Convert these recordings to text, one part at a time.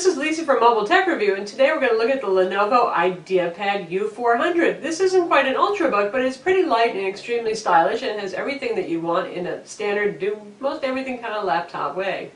This is Lisa from Mobile Tech Review, and today we're going to look at the Lenovo IdeaPad U400. This isn't quite an ultrabook, but it's pretty light and extremely stylish and has everything that you want in a standard, do most everything kind of laptop way.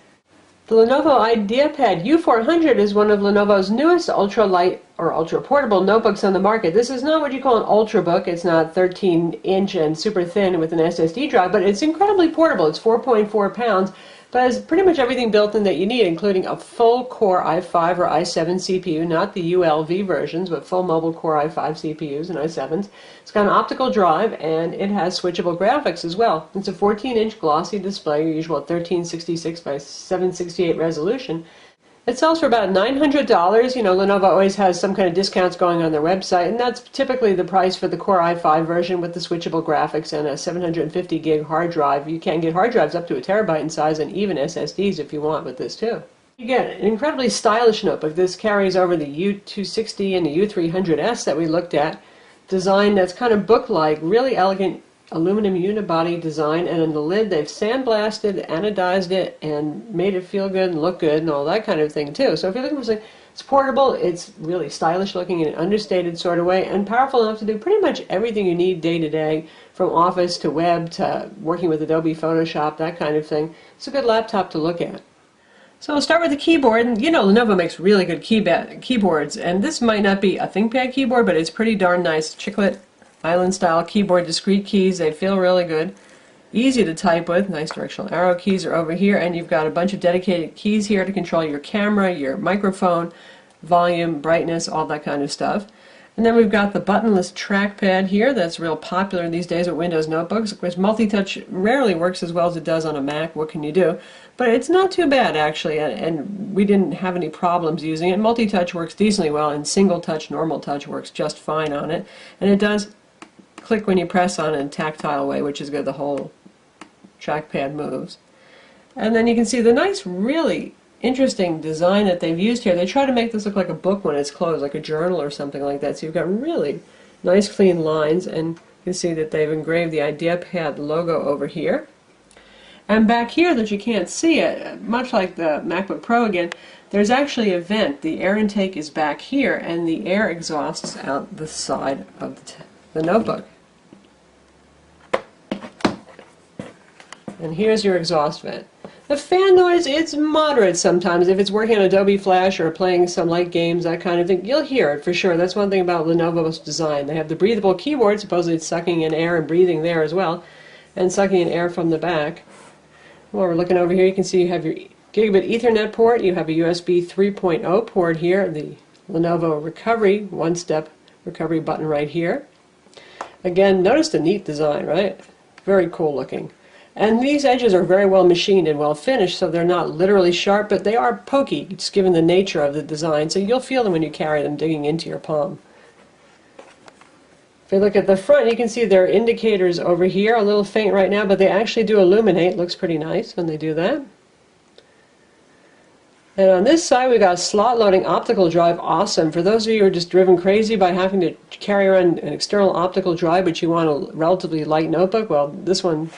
The Lenovo IdeaPad U400 is one of Lenovo's newest ultra-light or ultra-portable notebooks on the market. This is not what you call an ultrabook. It's not 13-inch and super thin with an SSD drive, but it's incredibly portable. It's 4.4 pounds, but has pretty much everything built in that you need, including a full Core i5 or i7 CPU, not the ULV versions, but full mobile Core i5 CPUs and i7s. It's got an optical drive, and it has switchable graphics as well. It's a 14-inch glossy display, your usual 1366 by 768 resolution. It sells for about $900. You know, Lenovo always has some kind of discounts going on their website, and that's typically the price for the Core i5 version with the switchable graphics and a 750 gig hard drive. You can get hard drives up to a terabyte in size, and even SSDs if you want with this too. You get an incredibly stylish notebook. This carries over the U260 and the U300S that we looked at. Design that's kind of book-like, really elegant aluminum unibody design, and in the lid they've sandblasted, anodized it, and made it feel good and look good and all that kind of thing too. So if you're looking for something, it's portable, it's really stylish looking in an understated sort of way, and powerful enough to do pretty much everything you need day to day, from office to web to working with Adobe Photoshop, that kind of thing. It's a good laptop to look at. So we'll start with the keyboard, and you know Lenovo makes really good keyboards, and this might not be a ThinkPad keyboard, but it's pretty darn nice. Chiclet Island style keyboard, discrete keys, they feel really good. Easy to type with, nice directional arrow keys are over here, and you've got a bunch of dedicated keys here to control your camera, your microphone, volume, brightness, all that kind of stuff. And then we've got the buttonless trackpad here that's real popular these days with Windows notebooks. Of course, multi-touch rarely works as well as it does on a Mac, what can you do? But it's not too bad actually, and we didn't have any problems using it. Multi-touch works decently well, and single touch, normal touch works just fine on it. And it does click when you press on it in a tactile way, which is good. The whole trackpad moves. And then you can see the nice, really interesting design that they've used here. They try to make this look like a book when it's closed, like a journal or something like that. So you've got really nice clean lines, and you can see that they've engraved the IdeaPad logo over here. And back here that you can't see it, much like the MacBook Pro again, there's actually a vent. The air intake is back here, and the air exhausts out the side of the notebook. And here's your exhaust vent. The fan noise, it's moderate sometimes. If it's working on Adobe Flash or playing some light games, that kind of thing, you'll hear it for sure. That's one thing about Lenovo's design. They have the breathable keyboard, supposedly it's sucking in air and breathing there as well, and sucking in air from the back. While we're looking over here, you can see you have your Gigabit Ethernet port, you have a USB 3.0 port here, the Lenovo recovery, one-step recovery button right here. Again, notice the neat design, right? Very cool looking. And these edges are very well machined and well finished, so they're not literally sharp, but they are pokey, just given the nature of the design, so you'll feel them when you carry them digging into your palm. If you look at the front, you can see there are indicators over here, a little faint right now, but they actually do illuminate. Looks pretty nice when they do that. And on this side, we've got a slot loading optical drive. Awesome. For those of you who are just driven crazy by having to carry around an external optical drive, but you want a relatively light notebook, well, this one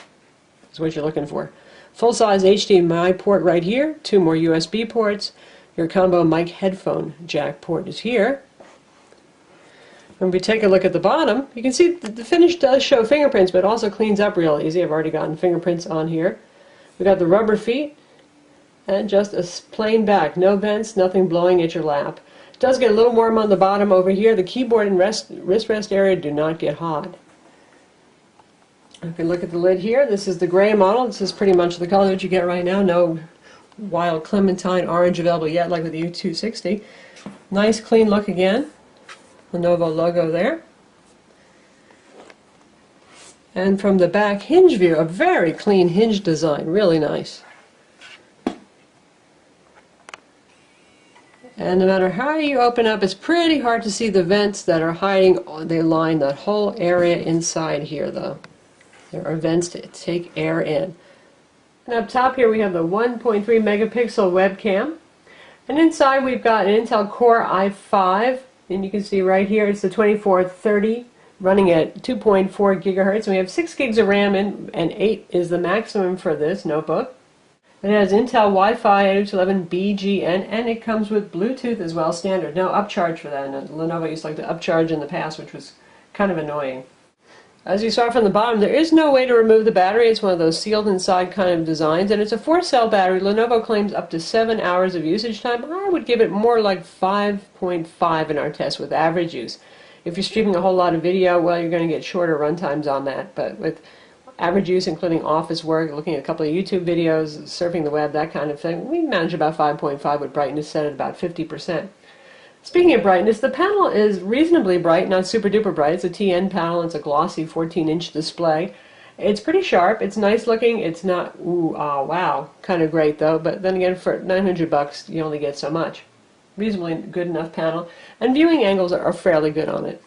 is what you're looking for. Full-size HDMI port right here, 2 more USB ports. Your combo mic headphone jack port is here. When we take a look at the bottom, you can see the finish does show fingerprints, but it also cleans up real easy. I've already gotten fingerprints on here. We've got the rubber feet, and just a plain back. No vents, nothing blowing at your lap. It does get a little warm on the bottom over here. The keyboard and wrist rest area do not get hot. If you look at the lid here, this is the gray model. This is pretty much the color that you get right now. No wild clementine orange available yet, like with the U260. Nice clean look again. Lenovo logo there. And from the back hinge view, a very clean hinge design, really nice. And no matter how you open up, it's pretty hard to see the vents that are hiding. They line that whole area inside here, though. There are vents to take air in. And up top here we have the 1.3 megapixel webcam. And inside we've got an Intel Core i5. And you can see right here it's the 2430 running at 2.4 gigahertz. And we have 6 gigs of RAM and 8 is the maximum for this notebook. It has Intel Wi-Fi 802.11bgn, and it comes with Bluetooth as well, standard. No upcharge for that. And Lenovo used to like to upcharge in the past, which was kind of annoying. As you saw from the bottom, there is no way to remove the battery. It's one of those sealed inside kind of designs, and it's a 4-cell battery. Lenovo claims up to 7 hours of usage time. I would give it more like 5.5 in our test with average use. If you're streaming a whole lot of video, well, you're going to get shorter run times on that, but with average use, including office work, looking at a couple of YouTube videos, surfing the web, that kind of thing, we manage about 5.5 with brightness set at about 50%. Speaking of brightness, the panel is reasonably bright, not super duper bright. It's a TN panel. It's a glossy 14-inch display. It's pretty sharp. It's nice looking. It's not, ooh, ah, wow, kind of great though. But then again, for $900, you only get so much. Reasonably good enough panel. And viewing angles are fairly good on it.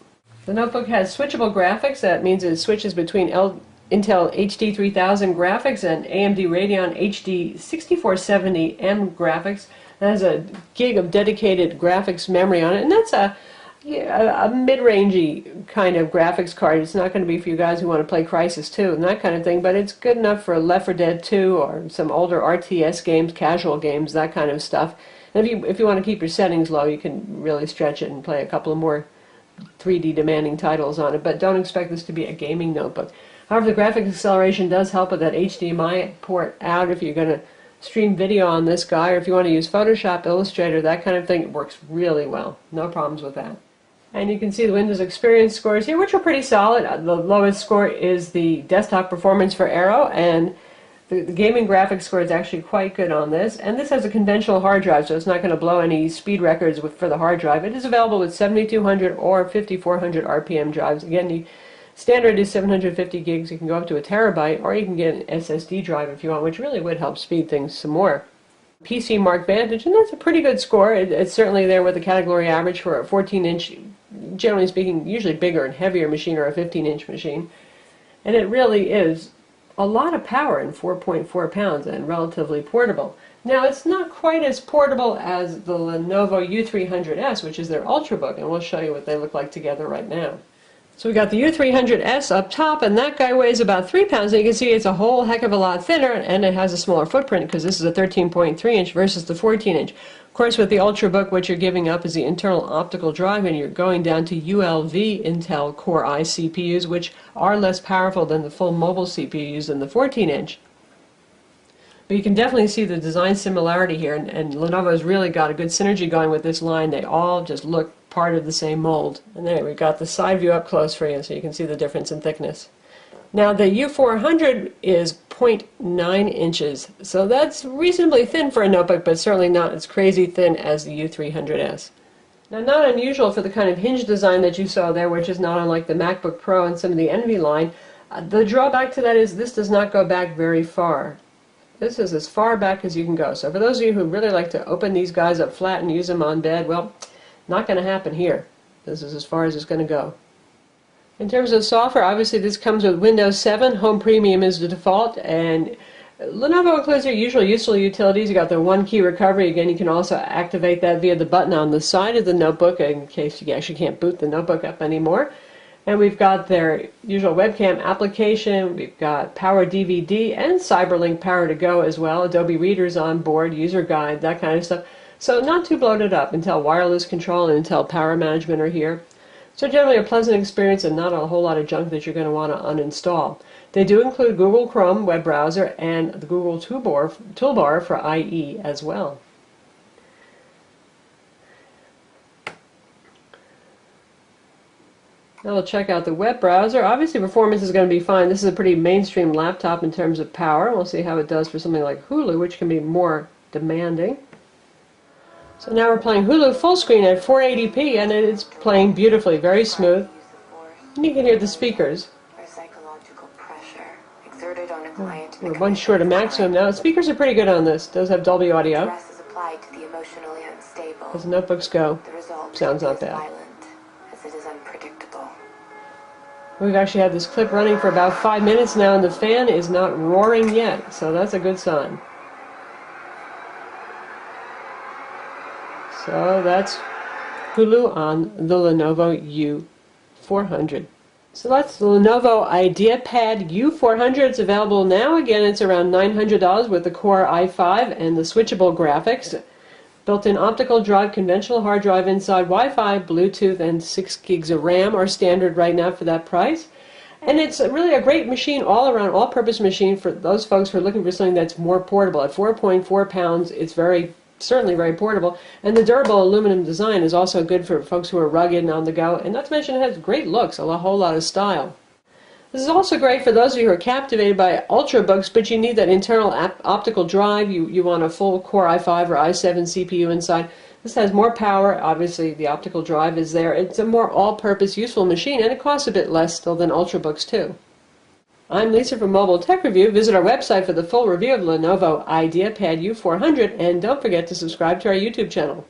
The notebook has switchable graphics. That means it switches between Intel HD 3000 graphics and AMD Radeon HD 6470M graphics. It has a gig of dedicated graphics memory on it, and that's a mid-rangey kind of graphics card. It's not going to be for you guys who want to play Crysis 2 and that kind of thing, but it's good enough for Left 4 Dead 2 or some older RTS games, casual games, that kind of stuff. And if you want to keep your settings low, you can really stretch it and play a couple of more 3D demanding titles on it, but don't expect this to be a gaming notebook. However, the graphics acceleration does help with that HDMI port out if you're going to stream video on this guy, or if you want to use Photoshop, Illustrator, that kind of thing. It works really well. No problems with that. And you can see the Windows Experience scores here, which are pretty solid. The lowest score is the desktop performance for Aero, and the gaming graphics score is actually quite good on this. And this has a conventional hard drive, so it's not going to blow any speed records for the hard drive. It is available with 7200 or 5400 RPM drives. Again, the standard is 750 gigs. You can go up to a terabyte, or you can get an SSD drive if you want, which really would help speed things some more. PC Mark Vantage, and that's a pretty good score. It's certainly there with the category average for a 14-inch, generally speaking, usually bigger and heavier machine, or a 15-inch machine. And it really is a lot of power in 4.4 pounds and relatively portable. Now, it's not quite as portable as the Lenovo U400S, which is their Ultrabook, and we'll show you what they look like together right now. So we got the U400S up top, and that guy weighs about 3 pounds, and you can see it's a whole heck of a lot thinner, and it has a smaller footprint because this is a 13.3-inch versus the 14-inch. Of course, with the Ultrabook, what you're giving up is the internal optical drive, and you're going down to ULV Intel Core i CPUs, which are less powerful than the full mobile CPU used in the 14-inch. But you can definitely see the design similarity here, and Lenovo's really got a good synergy going with this line. They all just look part of the same mold. And there, we've got the side view up close for you so you can see the difference in thickness. Now the U400 is 0.9 inches, so that's reasonably thin for a notebook, but certainly not as crazy thin as the U400S. Now, not unusual for the kind of hinge design that you saw there, which is not unlike the MacBook Pro and some of the Envy line. The drawback to that is this does not go back very far. This is as far back as you can go. So for those of you who really like to open these guys up flat and use them on bed, well, not going to happen here. This is as far as it's going to go. In terms of software, obviously this comes with Windows 7. Home Premium is the default, and Lenovo includes their usual useful utilities. You got the one-key recovery. Again, you can also activate that via the button on the side of the notebook in case you actually can't boot the notebook up anymore. And we've got their usual webcam application. We've got Power DVD and Cyberlink Power to Go as well. Adobe Reader's on board, user guide, that kind of stuff. So not too bloated up. Intel Wireless Control and Intel Power Management are here. So generally a pleasant experience and not a whole lot of junk that you're going to want to uninstall. They do include Google Chrome web browser and the Google toolbar for IE as well. Now we'll check out the web browser. Obviously performance is going to be fine. This is a pretty mainstream laptop in terms of power. We'll see how it does for something like Hulu, which can be more demanding. So now we're playing Hulu full screen at 480p, and it's playing beautifully, very smooth. And you can hear the speakers. We're one short of maximum now. The speakers are pretty good on this. It does have Dolby audio. As notebooks go, sounds not bad. We've actually had this clip running for about 5 minutes now, and the fan is not roaring yet, so that's a good sign. So that's Hulu on the Lenovo U400. So that's the Lenovo IdeaPad U400. It's available now. Again, it's around $900 with the Core i5 and the switchable graphics. Built-in optical drive, conventional hard drive inside, Wi-Fi, Bluetooth, and 6 gigs of RAM are standard right now for that price. And it's really a great machine, all-around, all-purpose machine for those folks who are looking for something that's more portable. At 4.4 pounds, it's certainly very portable, and the durable aluminum design is also good for folks who are rugged and on the go, and not to mention it has great looks, a whole lot of style. This is also great for those of you who are captivated by ultrabooks, but you need that internal optical drive. You want a full Core i5 or i7 CPU inside. This has more power. Obviously, the optical drive is there. It's a more all-purpose useful machine, and it costs a bit less still than ultrabooks too. I'm Lisa from Mobile Tech Review. Visit our website for the full review of Lenovo IdeaPad U400, and don't forget to subscribe to our YouTube channel.